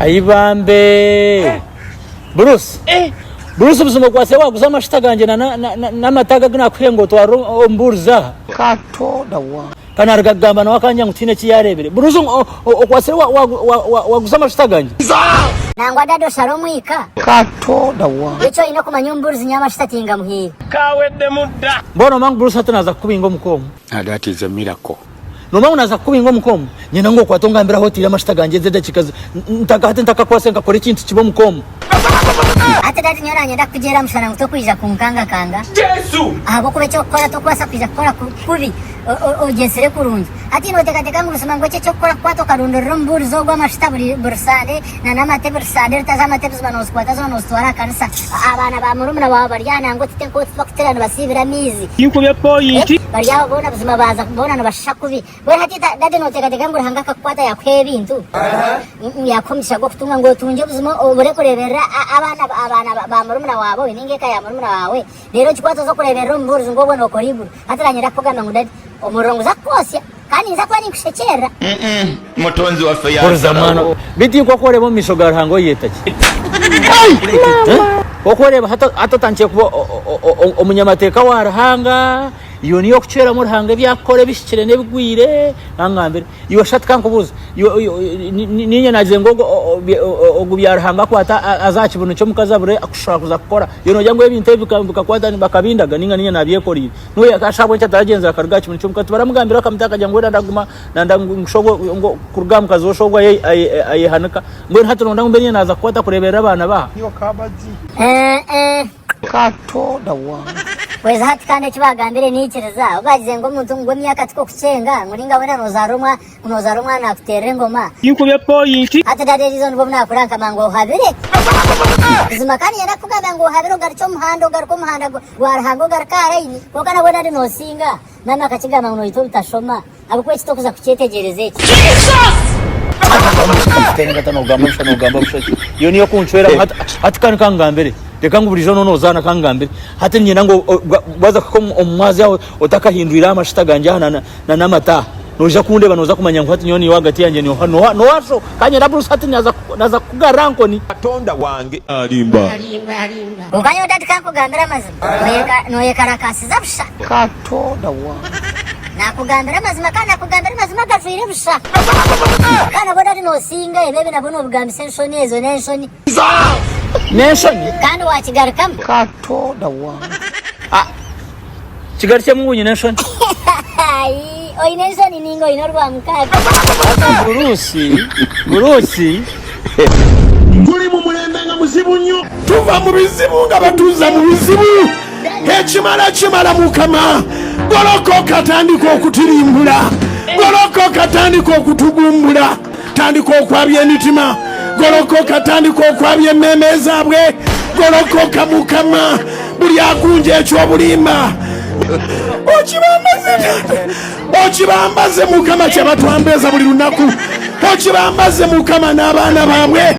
Ayibambe Bruce Bruce ubuzima bwase waguza amashita ganje n'amataga gnakuyengo twaro omburza kato dawa kana rugagamba na wakanya ngutine kiyarebere Bruce okwase waguza amashita ganje nangwa dado sharomwika kato dawa ico ino kumanyumburzi nyamashita tinga muhira kawedde mudda mbona mangu Bruce atanaza kubingo mukomo that is a miracle. Noma unaza kubingo mukomo nyina ngo kwatonga mbira hoteli amashita ganje zede chikaze ntaka kwasenga kore kintu kibo mukomo ate dati nyoranye ndakugera mushana ngutokwija kunkanga kanga Yesu abo kubecho kora tokwasa kwija kora kubi ogesere kurungi ati no teka ngusema ngo cyo kora kwato karundoro mburi zo gwa mashita buri bursade na namate bursade tazama tebuzma no skwata zo no stwara kanisa abana ba murumuna baba baryana ngo tite ko tfakterana basibira mizi yikubye point barya bona buzima baza kubona no bashakubi we hati dati no teka ngo hanga kakwata yakwebintu yakomisha go kutunga ngo tunje buzima obure kurebera abana ba murumuna wabo iningeka ya murumuna wawe rero chikwato zo kurebera mburi ngo bono koriburu hataranyira kugamba ngo dati umurongo zakosya kandi nza kwani kushekera mutonzi wa feya por zamano biti ko korebo mishogar hango yetaki ko koreba hata tanche ko omunyamateka warahanga iyo niyo kucera muri hanga byakore bishikire nebigwire angambere iyo shatka nkubuza ninye naje ngo ogubyarahanga kwata azakibunu cyo mukazabure akushaka kuza gukora iyo no jango ebintu bikambuka kwata bakabindaga ninye nabyekoriye no yakashabo cyataragenza akarga kibunu cyo mukatu baramugambira akamutaka jango ndaguma ndangushogo ngo kurugam kazoshogwa ayihanuka ngo hato ndangumbe ninye naza kwata kurebera abana ba Yo kabazi kato dawa weza hati kande kibagambire nikireza ubagize ngo muntu ngo myaka tiko kucenga muringa wena nozarumwa na kutere ngoma yikubye point hati dade izo ngo mnakuranka mango habire zimakani yana kugamba ngo habire garcho muhando garko muhanda warhango garkara ini kokana wena ndi nosinga nana kachigama ngo ito utashoma abukwe kitokuza kuchetegereze iki tenga ugamba mushaki iyo niyo kunchwera hati kangambere reka nguburijo no nozana kangambere hati nyina ngo baza ko omwazi yawe utakahindurira amashita ganje hana na namata noja kundeba noza kumanya ngo hati nyoni wagati yanje no washo kanye na Bruce hati naza kugaranko ni atonda wange alimba ukanyo dati kakugambira mazima noye karakasi zabusha kato dawa nakugambira amazima kandi nakugambira amazima gafire busha kana boda no singa ebebe nabono bugambise nshoni ezo nenshoni neshoni kandi wakigarukamo kato dawa kigarike mungunyi neshoni oyi nenshoni ningo inorwa mukaga Bruce tuli mu mulembe nga muzibu nnyo tuva mu bizibu nga batuuza mu bizibu ekimala mukama golokoka tandika okutirimbula golokoka tandika okutugumbula tandika okwabya emitima golokoka tandika okwabya emmeme ezaabwe golokoka mukama buli akunja ekyobulimba okibambaze mukama kyabatwambeza buli lunaku okibambaze mukama n'abaana baabwe